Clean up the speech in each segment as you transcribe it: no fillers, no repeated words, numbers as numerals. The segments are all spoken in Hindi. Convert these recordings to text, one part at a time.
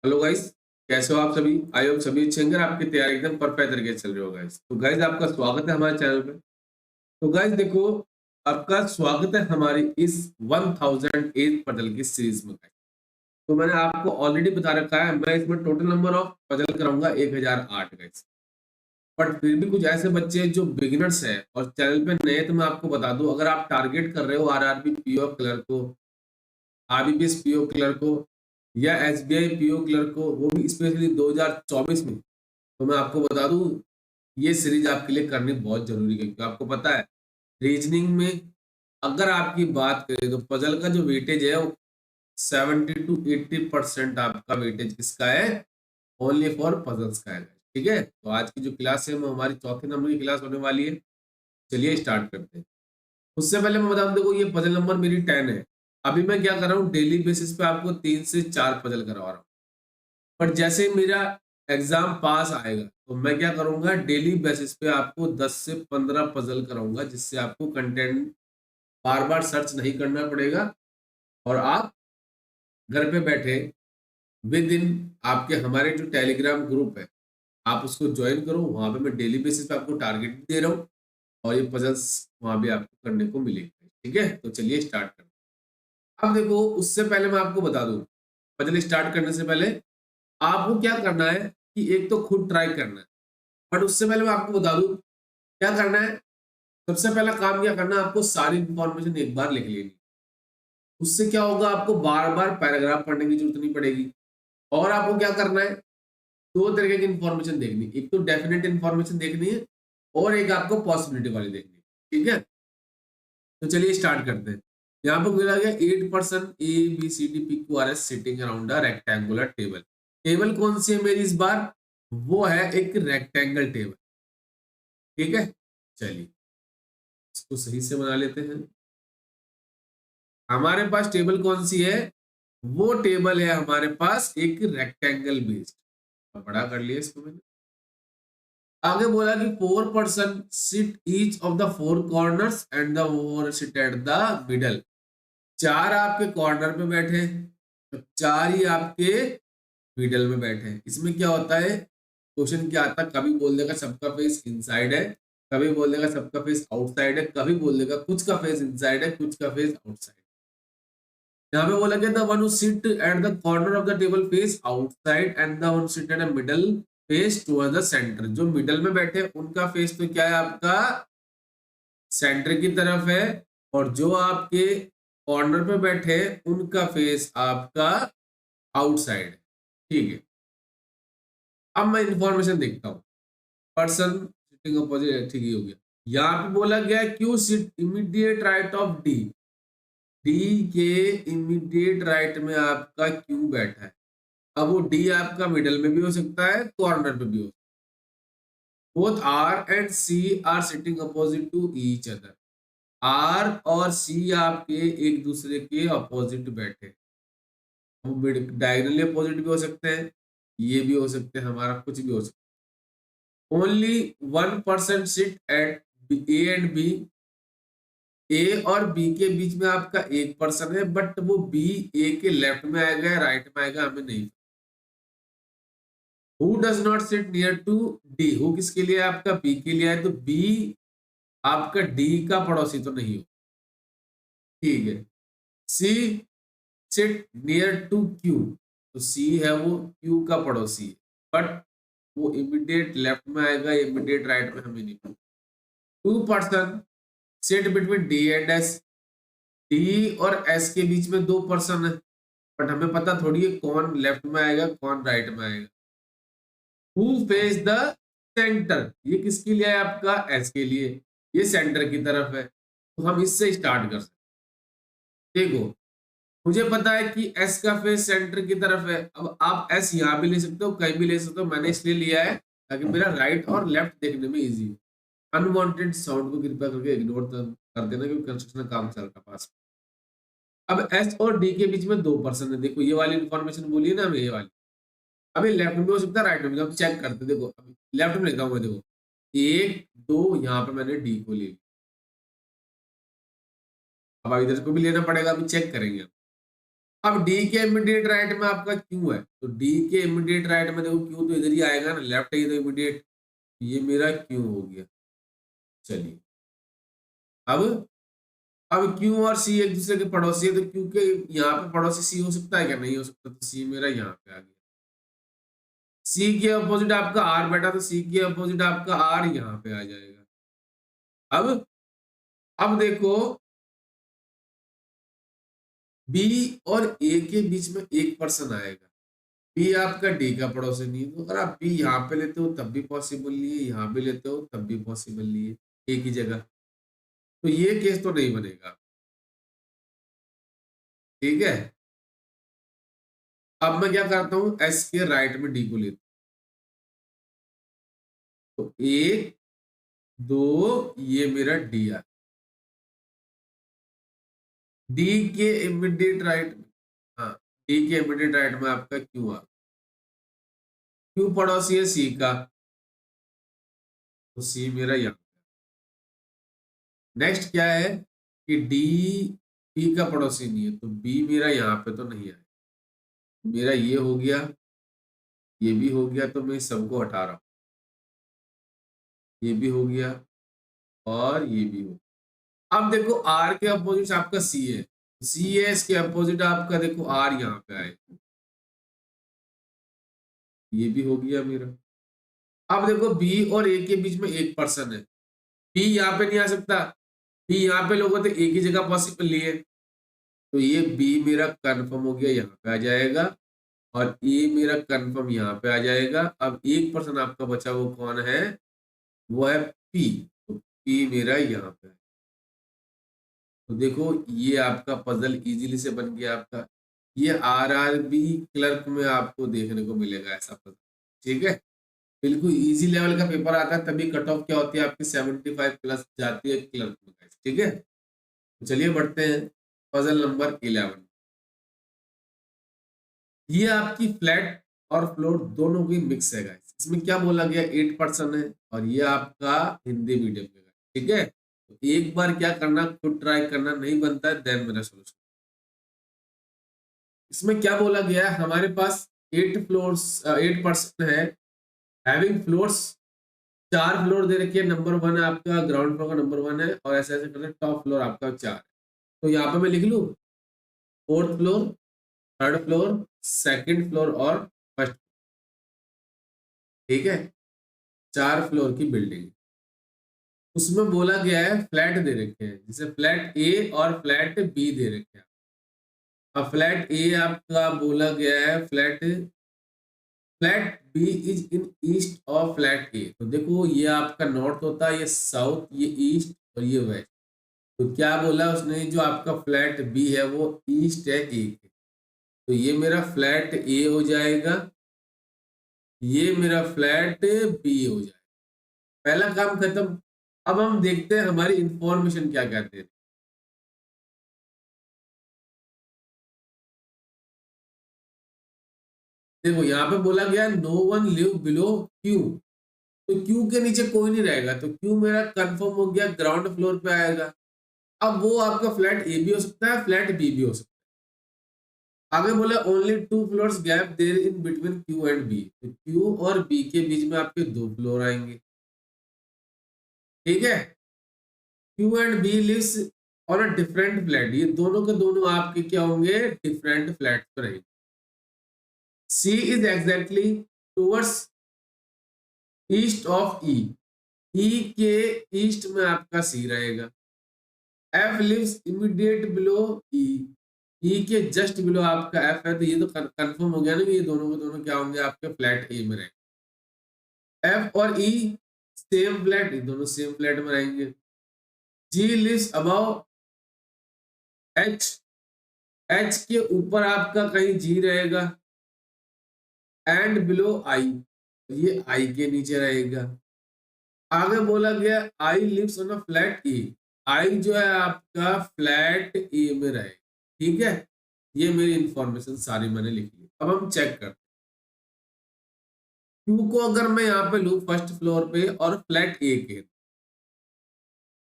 Hello guys. कैसे हो आप सभी? आई होप सभी अच्छे होंगे और आपकी तैयारी एकदम परफेक्ट तरीके से चल रही हो गाइस। तो गाइस आपका स्वागत है हमारे चैनल पे। तो गाइस देखो, आपका स्वागत है हमारी इस 1008 पजल की सीरीज में गाइस। तो मैंने आपको ऑलरेडी बता रखा है, मैं इसमें टोटल नंबर ऑफ पजल कराऊंगा 1008 गाइस। बट फिर भी कुछ ऐसे बच्चे जो बिगिनर्स है और चैनल पे नए, तो मैं आपको बता दूं, अगर आप टारगेट कर रहे हो आरआरबी पीओ क्लर्क को, आरबीपीएस पीओ क्लर्क को या एसबीआई पीओ क्लर्क को, वो भी स्पेशली 2024 में, तो मैं आपको बता दूं ये सीरीज आपके लिए करनी बहुत जरूरी है। क्योंकि आपको पता है, रीजनिंग में अगर आपकी बात करें तो पजल का जो वेटेज है वो 70 to 80% आपका वेटेज किसका है? ओनली फॉर पजल्स का है। ठीक है, तो आज की जो क्लास है वो हमारी चौथे नंबर की क्लास होने वाली है। चलिए स्टार्ट करते हैं। उससे पहले मैं बता दूं, देखो ये पजल नंबर मेरी 10 है। अभी मैं क्या कर रहा हूँ, डेली बेसिस पे आपको 3 से 4 पजल करवा रहा हूँ। पर जैसे ही मेरा एग्जाम पास आएगा तो मैं क्या करूंगा, डेली बेसिस पे आपको 10 से 15 पजल कराऊंगा, जिससे आपको कंटेंट बार बार सर्च नहीं करना पड़ेगा और आप घर पे बैठे विद इन आपके हमारे जो टेलीग्राम ग्रुप है, आप उसको ज्वाइन करो। वहां पे मैं डेली बेसिस पे आपको टारगेट भी दे रहा हूँ और ये पजल्स वहां भी आपको करने को मिलेगी। ठीक है, तो चलिए स्टार्ट करते हैं। अब देखो, उससे पहले मैं आपको बता दूं, पजल स्टार्ट करने से पहले आपको क्या करना है कि एक तो खुद ट्राई करना है। बट उससे पहले मैं आपको बता दूं क्या करना है। सबसे पहला काम क्या करना है, आपको सारी इंफॉर्मेशन एक बार लिख लेनी। उससे क्या होगा, आपको बार बार पैराग्राफ पढ़ने की जरूरत नहीं पड़ेगी। और आपको क्या करना है, दो तरीके की इंफॉर्मेशन देखनी, एक तो डेफिनेट इंफॉर्मेशन देखनी है और एक आपको पॉसिबिलिटी वाली देखनी है। ठीक है, तो चलिए स्टार्ट करते हैं। यहाँ पर बोला गया 8 person A B C D P Q R S sitting around a rectangular table. Table कौन सी है मेरी इस बार? वो है एक रेक्टेंगल टेबल। ठीक है, चलिए इसको सही से बना लेते हैं। हमारे पास टेबल कौन सी है? वो टेबल है हमारे पास एक रेक्टेंगल बेस्ड। बड़ा कर लिया इसको मैंने। आगे बोला कि 4 person sit each of the 4 corners and the four sit at the middle. चार आपके कॉर्नर पे बैठे, तो चार ही आपके मिडल में बैठे। इसमें क्या होता है, क्वेश्चन क्या आता है, कभी बोल देगा सबका फेस इनसाइड है, कभी बोल देगा सबका फेस आउटसाइड है, कभी बोल देगा कुछ का फेस इनसाइड है कुछ का फेस आउटसाइड। यहाँ पे बोला गया, the one who sit at the corner of the table face outside and the one sit at the middle face toward the centre. जो मिडल में बैठे उनका फेस तो क्या है आपका? सेंटर की तरफ है। और जो आपके कॉर्नर पे बैठे उनका फेस आपका आउटसाइड है। ठीक है, अब मैं इंफॉर्मेशन देखता हूँ। पर्सन सिटिंग अपोजिट, ठीक ही हो गया। यहाँ पे बोला गया Q sit immediate right of D. D के इमीडिएट राइट में आपका क्यू बैठा है। अब वो डी आपका मिडल में भी हो सकता है, कॉर्नर पे भी हो सकता है। Both R and C are sitting opposite to each other. R और सी आपके एक दूसरे के अपोजिट बैठे। वो डायगनली अपोजिट भी हो सकते हैं, ये भी हो सकते हैं, हमारा कुछ भी हो सकता है। Only 1 person sit at A and B. A और बी के बीच में आपका एक पर्सन है, बट वो बी ए के लेफ्ट में आएगा या राइट में आएगा हमें नहीं। Who does not sit near to D. Who किसके लिए? आपका बी के लिए है, तो बी आपका डी का पड़ोसी तो नहीं हो। ठीक है, सी सिट नियर टू क्यू। तो सी है वो क्यू का पड़ोसी है, बट वो इमीडिएट लेफ्ट में आएगा, इमीडिएट राइट में हमें नहीं। 2 person sit between D and S. D और एस के बीच में 2 पर्सन है, बट हमें पता थोड़ी है कौन लेफ्ट में आएगा कौन राइट में आएगा। हु फेस द सेंटर, ये किसके लिए है आपका? एस के लिए। ये सेंटर की तरफ है, तो हम इससे स्टार्ट कर सकते हैं। देखो, मुझे पता है कि एस का फेस सेंटर की तरफ है। अब आप एस यहाँ भी ले सकते हो, कहीं भी ले सकते हो, मैंने इसलिए लिया है ताकि मेरा राइट और लेफ्ट देखने में इजी हो। अनवांटेड साउंड को कृपया करके इग्नोर कर देना, क्योंकि कंस्ट्रक्शन का काम चल रहा है पास। अब एस और डी के बीच में 2 पर्सन है। देखो ये वाली इंफॉर्मेशन बोली है ना हमें, ये वाली। अभी लेफ्ट में भी हो सकता है, राइट में भी। हम चेक करते हैं। देखो अभी लेफ्ट में लिखा हुआ है, देखो 1 2, यहाँ पे मैंने डी को ले लिया। अब इधर को भी लेना पड़ेगा, अभी चेक करेंगे। अब डी के इमीडिएट राइट में आपका क्यू है, तो डी के इमीडिएट राइट में देखो क्यू तो इधर ही आएगा ना, लेफ्ट है इधर इमीडिएट, ये मेरा क्यू हो गया। चलिए अब क्यू और सी एक दूसरे के पड़ोसी है, तो क्यू के यहाँ पे पड़ोसी सी हो सकता है क्या? नहीं हो सकता, तो सी मेरा यहाँ पे आ गया। सी के अपोजिट आपका आर बैठा, तो सी के अपोजिट आपका आर यहाँ पे आ जाएगा। अब देखो बी और ए के बीच में एक पर्सन आएगा, बी आपका डी का पड़ोसी नहीं है, तो अगर आप बी यहाँ पे लेते हो तब भी पॉसिबल नहीं है, यहाँ पे लेते हो तब भी पॉसिबल नहीं है, एक ही जगह, तो ये केस तो नहीं बनेगा। ठीक है, अब मैं क्या करता हूं, एस के राइट में डी को लेता हूं, तो एक दो, ये मेरा डी आ, डी के इमीडिएट राइट में, हाँ डी के इमीडिएट राइट में आपका क्यू आ, क्यू पड़ोसी है सी का, तो सी मेरा यहाँ। नेक्स्ट क्या है कि डी बी का पड़ोसी नहीं है, तो बी मेरा यहाँ पे तो नहीं आया, मेरा ये हो गया, ये भी हो गया, तो मैं सबको हटा रहा हूं, ये भी हो गया और ये भी हो गया। अब देखो आर के अपोजिट आपका सी है, सी है, इसके अपोजिट आपका देखो आर यहाँ पे आए, ये भी हो गया मेरा। अब देखो बी और ए के बीच में एक पर्सन है, बी यहाँ पे नहीं आ सकता, बी यहाँ पे लोगों तो एक ही जगह पॉसिबल नहीं है, तो ये बी मेरा कंफर्म हो गया, यहाँ पे आ जाएगा, और ए मेरा कंफर्म यहाँ पे आ जाएगा। अब एक पर्सन आपका बचा, वो कौन है? वो है पी, तो पी मेरा यहाँ पे है। तो देखो ये आपका पजल इजीली से बन गया आपका, ये आरआरबी क्लर्क में आपको देखने को मिलेगा ऐसा पजल। ठीक है, बिल्कुल इजी लेवल का पेपर आता है, तभी कट ऑफ क्या होती है आपकी 75 प्लस जाती है क्लर्क में। ठीक है, तो चलिए बढ़ते हैं पजल नंबर 11। ये आपकी फ्लैट और फ्लोट दोनों की मिक्स है गाइस। इसमें क्या बोला गया, 8% है, और ये आपका हिंदी मीडियम का। ठीक है, तो एक बार क्या करना, खुद ट्राई करना, नहीं बनता है देन मेरा सोल्यूशन। इसमें क्या बोला गया है, हमारे पास 8% है, हैविंग फ्लोर्स, 4 फ्लोर दे रखी है, नंबर 1 है आपका, ग्राउंड फ्लोर का नंबर 1 है, और ऐसे ऐसे करके टॉप फ्लोर आपका 4 है। तो यहाँ पे मैं लिख लू 4th floor, 3rd floor, 2nd floor और 1st। ठीक है, 4 फ्लोर की बिल्डिंग, उसमें बोला गया है फ्लैट दे रखे हैं, जैसे फ्लैट ए और फ्लैट बी दे रखे हैं। अब फ्लैट ए आपका बोला गया है, flat flat B is in east of flat A, तो देखो ये आपका नॉर्थ होता है, ये साउथ, ये ईस्ट और ये वेस्ट। तो क्या बोला उसने, जो आपका फ्लैट बी है वो ईस्ट है ए के, तो ये मेरा फ्लैट ए हो जाएगा, ये मेरा फ्लैट बी हो जाएगा। पहला काम खत्म। अब हम देखते हैं हमारी इंफॉर्मेशन क्या कहते हैं। देखो यहाँ पे बोला गया no one live below Q, तो क्यू के नीचे कोई नहीं रहेगा, तो क्यू मेरा कंफर्म हो गया, ग्राउंड फ्लोर पे आएगा। अब वो आपका फ्लैट ए भी हो सकता है, फ्लैट बी भी हो सकता है। आगे बोला only 2 floors gap there in between Q and B, तो क्यू और बी के बीच में आपके 2 फ्लोर आएंगे। ठीक है, Q and B lives on a different flat, ये दोनों के दोनों आपके क्या होंगे, डिफरेंट फ्लैट पर रहेंगे। C is exactly towards east of E, E के ईस्ट में आपका सी रहेगा। F lives immediate below E, E के जस्ट बिलो आपका एफ है, तो ये तो कंफर्म हो गया ना कि ये दोनों के दोनों क्या होंगे, आपके फ्लैट ए में रहेंगे। एफ और ई सेम फ्लैट, ये दोनों सेम फ्लैट में रहेंगे। जी लिव्स अबव एच, एच के ऊपर आपका कहीं जी रहेगा, एंड बिलो आई, ये आई के नीचे रहेगा। आगे बोला गया I lives on a flat A, I जो है आपका फ्लैट ए में रहे। ठीक है, ये मेरी इंफॉर्मेशन सारी मैंने लिख ली। अब हम चेक करते हैं, क्यू को अगर मैं यहाँ पे लू 1st फ्लोर पे और फ्लैट ए के,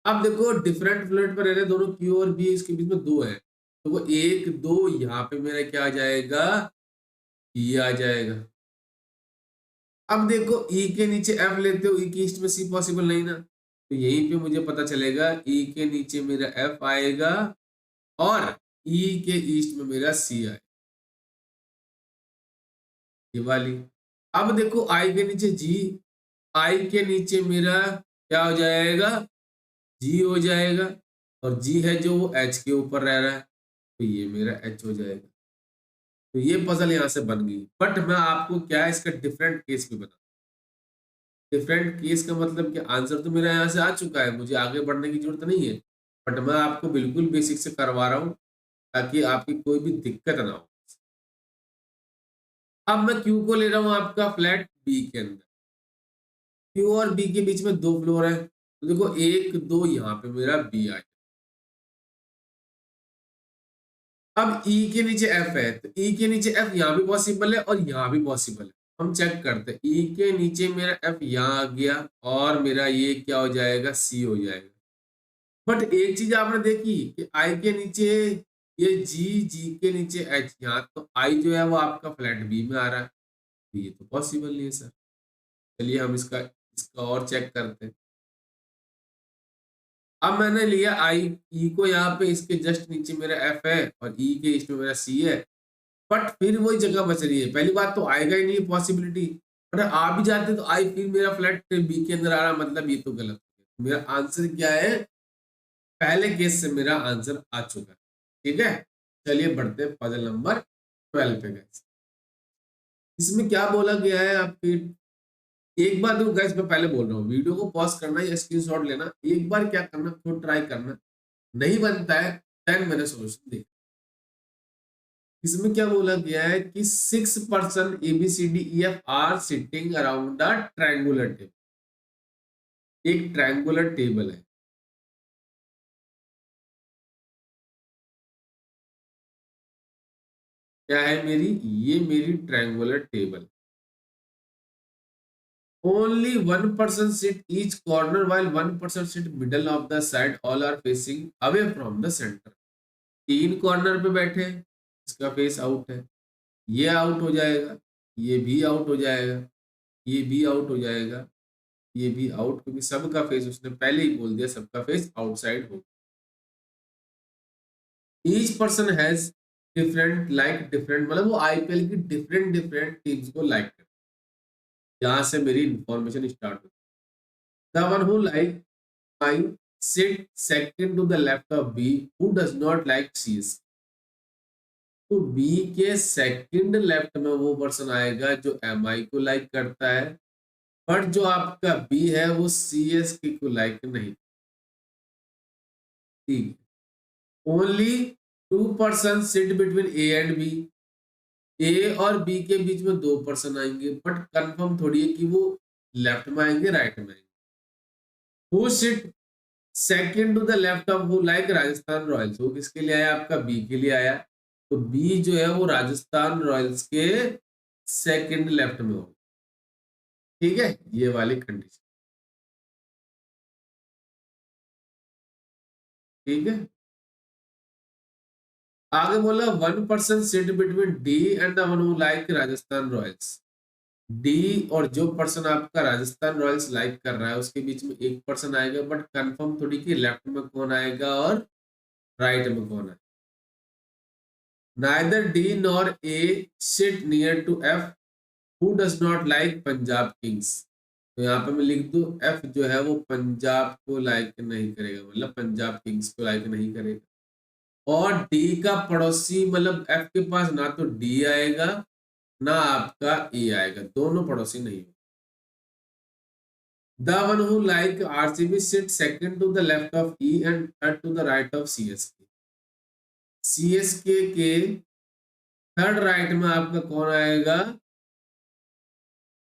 अब देखो डिफरेंट फ्लैट पर रह रहे दोनों, क्यू और बी, इसके बीच में 2 है, तो वो 1 2 यहाँ पे मेरा क्या आ जाएगा, ये आ जाएगा। अब देखो ई के नीचे एफ लेते हो, ई के ईस्ट में सी पॉसिबल नहीं ना, तो यहीं पे मुझे पता चलेगा ई के नीचे मेरा एफ आएगा और ई के ईस्ट में मेरा सी आएगा, ये वाली। अब देखो आई के नीचे जी, आई के नीचे मेरा क्या हो जाएगा, जी हो जाएगा, और जी है जो वो एच के ऊपर रह रहा है, तो ये मेरा एच हो जाएगा। तो ये पजल यहाँ से बन गई, बट मैं आपको क्या है इसका डिफरेंट केस भी बता, डिफरेंट केस का मतलब कि आंसर तो मेरा यहाँ से आ चुका है, मुझे आगे बढ़ने की जरूरत नहीं है, बट मैं आपको बिल्कुल बेसिक से करवा रहा हूँ ताकि आपकी कोई भी दिक्कत ना हो। अब मैं क्यू को ले रहा हूँ आपका फ्लैट बी के अंदर, क्यू और बी के बीच में 2 फ्लोर है, तो देखो 1 2 यहाँ पे मेरा बी आया। अब ई के नीचे एफ है, तो ई के नीचे एफ यहाँ भी पॉसिबल है और यहाँ भी पॉसिबल है। हम चेक करते हैं, ई के नीचे मेरा एफ यहाँ आ गया और मेरा ये क्या हो जाएगा, सी हो जाएगा। बट एक चीज आपने देखी कि आई के नीचे ये जी, जी के नीचे एच, यहाँ तो आई जो है वो आपका फ्लैट बी में आ रहा है, तो ये तो पॉसिबल नहीं है सर। चलिए हम इसका इसका और चेक करते हैं। अब मैंने लिया आई, ई को यहाँ पे इसके जस्ट नीचे मेरा एफ है और ई के ईस्ट में मेरा सी है, बट फिर वही जगह बच रही है। पहली बात तो आएगा ही नहीं पॉसिबिलिटी, और आ भी जाते तो आई फिर मेरा फ्लैट बी के अंदर आ रहा, मतलब ये तो गलत है। मेरा आंसर क्या है, पहले केस से मेरा आंसर आ चुका है। ठीक है, चलिए बढ़ते हैं पजल नंबर 12 पे गाइस। इसमें क्या बोला गया है आपकी, एक बार देखो गाइस, मैं पहले बोल रहा हूँ वीडियो को पॉज करना या स्क्रीनशॉट लेना, एक बार क्या करना, खुद ट्राई करना, नहीं बनता है देन मेरा सोल्यूशन देख। इसमें क्या बोला गया है कि 6 person ABCDEF are sitting around the triangular table, एक ट्रायंगुलर टेबल है। क्या है मेरी, ये मेरी triangular table. Only 1 person sit each corner while 1 person sit middle of the side, all are facing away from the center। 3 corner पे बैठे, इसका फेस आउट है, ये आउट हो जाएगा, ये भी आउट हो जाएगा, ये भी आउट हो जाएगा, ये भी आउट, क्योंकि सबका फेस उसने पहले ही बोल दिया सबका फेस आउटसाइड हो। Each person has different like different, मतलब वो आईपीएल की डिफरेंट डिफरेंट टीम्स को लाइक करते हैं। यहाँ से मेरी इंफॉर्मेशन स्टार्ट होती है। The one who like I sit second to the left of B who does not like CS। तो B के सेकंड लेफ्ट में वो पर्सन आएगा जो MI को लाइक करता है, बट जो आपका B है वो CSK को लाइक नहीं। ठीक, only 2 person sit between A and B। A और B के बीच में 2 पर्सन आएंगे, बट कंफर्म थोड़ी है कि वो लेफ्ट में आएंगे राइट में आएंगे। Who sit second to the left of who like Rajasthan Royals, वो किसके लिए आया, आपका बी के लिए आया, तो बी जो है वो राजस्थान रॉयल्स के सेकंड लेफ्ट में हो। ठीक है, ये वाली कंडीशन। ठीक है, आगे बोला 1 person sit between D and the one who like Rajasthan Royals. D और जो पर्सन आपका राजस्थान रॉयल्स लाइक कर रहा है उसके बीच में एक पर्सन आएगा, बट कंफर्म थोड़ी कि लेफ्ट में कौन आएगा और राइट में कौन आएगा। Neither D nor A sit near to F who does not like Punjab Kings. तो यहाँ पे मैं लिख दूं F जो है वो पंजाब को लाइक नहीं करेगा, मतलब पंजाब किंग्स को लाइक नहीं करेगा। और D का पड़ोसी, मतलब F के पास ना तो D आएगा ना आपका E आएगा, दोनों पड़ोसी नहीं। The one who like RCB sit second to the left of E and third to the right of CSK। CSK के थर्ड राइट में आपका कौन आएगा,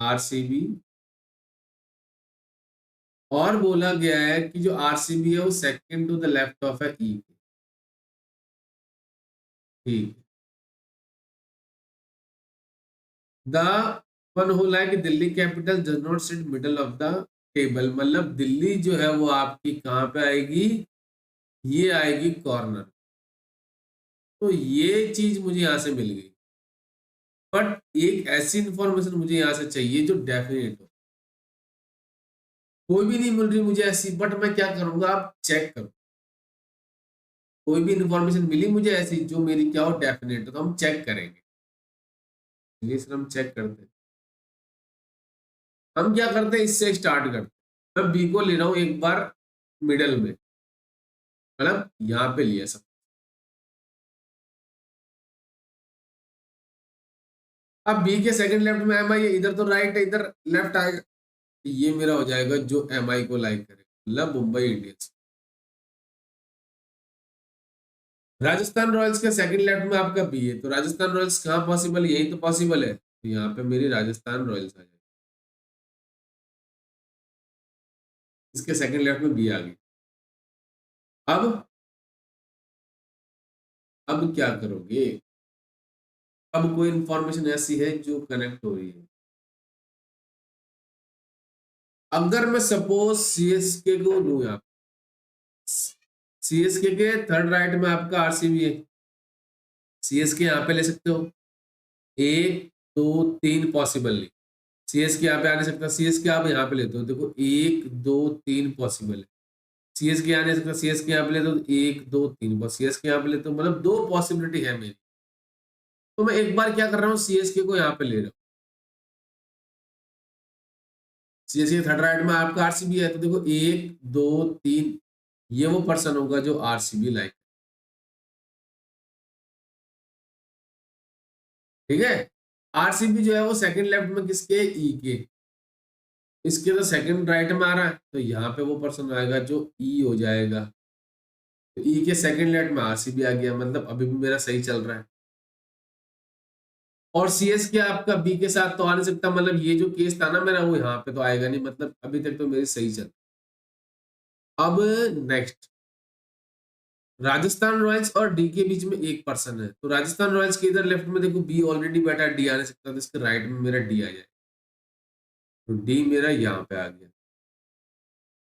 आरसीबी। और बोला गया है कि जो आरसीबी है वो second to the left of है ई। ठीक, the one who like Delhi capital does not sit middle of the table, मतलब दिल्ली जो है वो आपकी कहां पे आएगी, ये आएगी कॉर्नर। तो ये चीज मुझे यहाँ से मिल गई, बट एक ऐसी इंफॉर्मेशन मुझे यहाँ से चाहिए जो डेफिनेट हो। कोई भी नहीं मिल रही मुझे ऐसी, बट मैं क्या करूंगा, आप चेक करो। कोई भी इंफॉर्मेशन मिली मुझे ऐसी जो मेरी क्या हो, डेफिनेट हो, तो हम चेक करेंगे। चलिए सर हम चेक करते हैं। हम क्या करते हैं, इससे स्टार्ट करते हैं। मैं बी को ले रहा हूं एक बार मिडल में, मतलब यहाँ पे लिया सब। अब बी के सेकंड लेफ्ट में एम आई है, इधर तो राइट है, इधर लेफ्ट आएगा। ये मेरा हो जाएगा जो एम आई को लाइक करे, मतलब मुंबई इंडियंस। राजस्थान रॉयल्स के सेकंड लेफ्ट में आपका बी है, तो राजस्थान रॉयल्स कहाँ पॉसिबल है, यही तो पॉसिबल है, तो यहाँ पे मेरी राजस्थान रॉयल्स आ जाएगी। इसके सेकंड लेफ्ट में बी आ गई। अब क्या करोगे, अब कोई इंफॉर्मेशन ऐसी है जो कनेक्ट हो रही है। अगर मैं सपोज सीएसके को लूं, यहाँ सीएसके के थर्ड राइट में आपका आरसीबी है, सीएसके यहाँ पे ले सकते हो, एक दो तीन पॉसिबल नहीं। सीएसके यहाँ पे आ नहीं सकता, सीएसके आप यहाँ पे लेते हो, देखो एक दो तीन पॉसिबल है। सीएसके यहाँ नहीं सकता, सीएसके यहाँ पे लेते हो, एक दो तीन, बस सीएसके यहाँ पे लेते हो, मतलब दो पॉसिबिलिटी है मेरी। तो मैं एक बार क्या कर रहा हूँ, सीएसके को यहाँ पे ले रहा हूँ। सीएसके थर्ड राइट में आपका आरसीबी है, तो देखो एक दो तीन, ये वो पर्सन होगा जो आरसीबी लाइक, ठीक है। आरसीबी जो है वो सेकंड लेफ्ट में किसके, ई के, इसके तो सेकंड राइट में आ रहा है, तो यहाँ पे वो पर्सन आएगा जो ई हो जाएगा। तो ई के सेकंड लेफ्ट में आरसीबी आ गया, मतलब अभी भी मेरा सही चल रहा है। और सीएस के आपका बी के साथ तो आ नहीं सकता, मतलब ये जो केस था ना मेरा, वो यहाँ पे तो आएगा नहीं, मतलब अभी तक तो मेरी सही चल। अब नेक्स्ट, राजस्थान रॉयल्स और डी के बीच में एक पर्सन है, तो राजस्थान रॉयल्स के इधर लेफ्ट में देखो बी ऑलरेडी बैठा है, डी आ नहीं सकता, तो इसके राइट में मेरा डी आ जाए, तो डी मेरा यहाँ पे आ गया।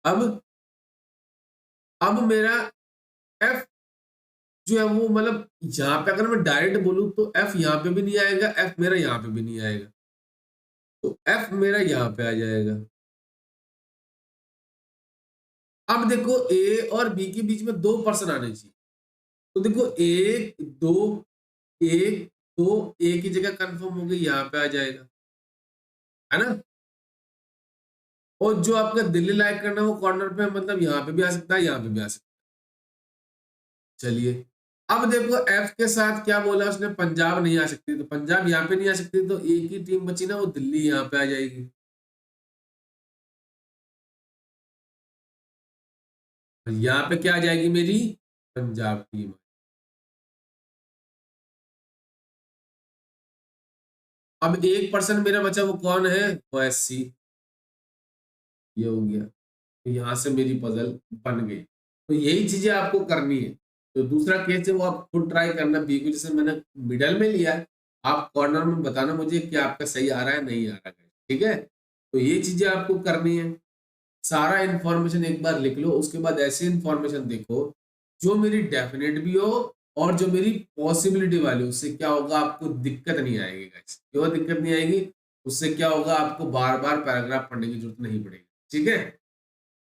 अब अब मेरा एफ जो है वो, मतलब यहाँ पे अगर मैं डायरेक्ट बोलूं तो एफ यहाँ पे भी नहीं आएगा, एफ मेरा यहाँ पे भी नहीं आएगा, तो एफ मेरा यहाँ पे आ जाएगा। अब देखो ए और बी के बीच में दो पर्सन आने चाहिए, तो देखो एक दो, एक दो, ए की जगह कंफर्म हो गई, यहाँ पे आ जाएगा, है ना। और जो आपका दिल्ली लाइक करना वो कॉर्नर पे, मतलब यहाँ पे भी आ सकता है, यहाँ पे भी आ सकता है। चलिए अब देखो एफ के साथ क्या बोला उसने, पंजाब नहीं आ सकती, तो पंजाब यहाँ पे नहीं आ सकती, तो एक ही टीम बची ना, वो दिल्ली यहाँ पे आ जाएगी। यहाँ पे क्या आ जाएगी मेरी, पंजाब टीम। अब एक पर्सन मेरा बचा, वो कौन है, वो एससी, ये हो गया। तो यहाँ से मेरी पजल बन गई। तो यही चीजें आपको करनी है। तो दूसरा केस है वो आप खुद ट्राई करना, बी को जैसे मैंने मिडल में लिया है, आप कॉर्नर में बताना मुझे कि आपका सही आ रहा है नहीं आ रहा है, ठीक है। तो ये चीजें आपको करनी है। सारा इंफॉर्मेशन एक बार लिख लो, उसके बाद ऐसी इंफॉर्मेशन देखो जो मेरी डेफिनेट भी हो और जो मेरी पॉसिबिलिटी वाली, उससे क्या होगा, आपको दिक्कत नहीं आएगी गाइस। क्यों दिक्कत नहीं आएगी, उससे क्या होगा, आपको बार बार पैराग्राफ पढ़ने की जरूरत नहीं पड़ेगी, ठीक है।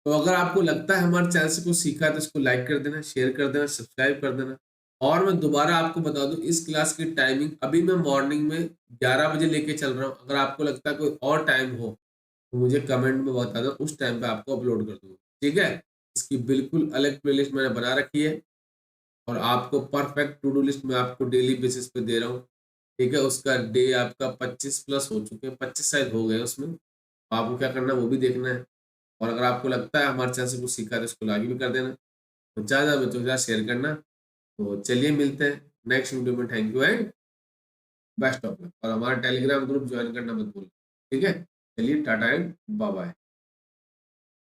तो अगर आपको लगता है हमारे चैनल से कुछ सीखा है तो इसको लाइक कर देना, शेयर कर देना, सब्सक्राइब कर देना। और मैं दोबारा आपको बता दूं, इस क्लास की टाइमिंग अभी मैं मॉर्निंग में 11 बजे लेके चल रहा हूँ। अगर आपको लगता है कोई और टाइम हो तो मुझे कमेंट में बता दो, उस टाइम पे आपको अपलोड कर दूंगा, ठीक है। इसकी बिल्कुल अलग प्लेलिस्ट मैंने बना रखी है और आपको परफेक्ट टू डू लिस्ट में आपको डेली बेसिस पे दे रहा हूँ, ठीक है। उसका डे आपका 25 प्लस हो चुके हैं, 25 शायद हो गए उसमें। आपको क्या करना है वो भी देखना है। और अगर आपको लगता है हमारे चैनल से कुछ सीखा तो इसको आगे भी कर देना, तो ज़्यादा बच्चों के साथ शेयर करना। तो चलिए मिलते हैं नेक्स्ट वीडियो में। Thank you and best of luck. और हमारा टेलीग्राम ग्रुप ज्वाइन करना मत भूलना, ठीक है। चलिए टाटा एंड बाय बाय।